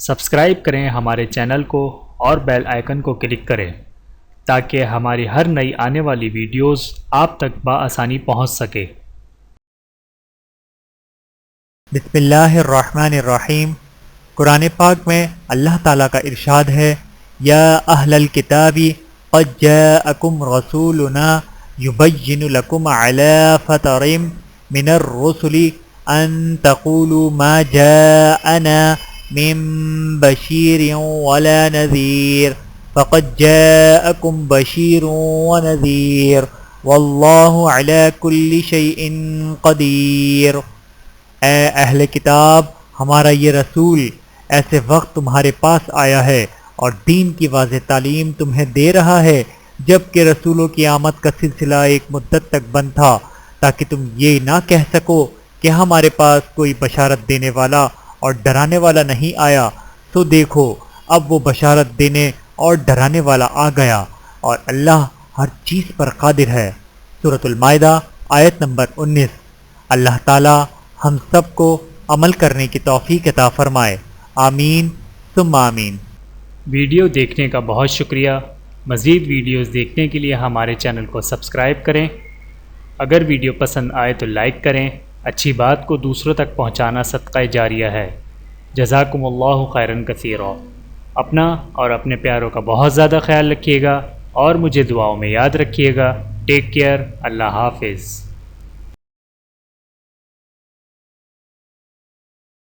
Subscribe کریں ہمارے channel کو اور بیل آئیکن کو کلک کریں تاکہ ہماری ہر نئی آنے والی ویڈیوز آپ تک بآسانی پہنچ سکے۔ بسم اللہ الرحمن الرحیم۔ قرآن پاک میں اللہ تعالیٰ کا ارشاد ہے، یا اہل الکتاب قد جاءکم رسولنا یبین لکم علی فتر من الرسل ان تقولوا ما جاءنا من بشیر ولا نذیر فقد جاءکم بشیر ونذیر واللہ علی کل شیء قدیر۔ اے اہل کتاب، ہمارا یہ رسول ایسے وقت تمہارے پاس آیا ہے اور دین کی واضح تعلیم تمہیں دے رہا ہے جب کہ رسولوں کی آمد کا سلسلہ ایک مدت تک بند تھا، تاکہ تم یہ نہ کہہ سکو کہ ہمارے پاس کوئی بشارت دینے والا اور ڈرانے والا نہیں آیا۔ تو دیکھو، اب وہ بشارت دینے اور ڈرانے والا آ گیا اور اللہ ہر چیز پر قادر ہے۔ سورۃ المائدہ آیت نمبر 19۔ اللہ تعالی ہم سب کو عمل کرنے کی توفیق عطا فرمائے، آمین ثم آمین۔ ویڈیو دیکھنے کا بہت شکریہ۔ مزید ویڈیوز دیکھنے کے لیے ہمارے چینل کو سبسکرائب کریں۔ اگر ویڈیو پسند آئے تو لائک کریں۔ اچھی بات کو دوسروں تک پہنچانا صدقہ جاریہ ہے۔ جزاکم اللہ خیرا کثیرا۔ اپنا اور اپنے پیاروں کا بہت زیادہ خیال رکھیے گا اور مجھے دعاؤں میں یاد رکھیے گا۔ Take care. اللہ حافظ۔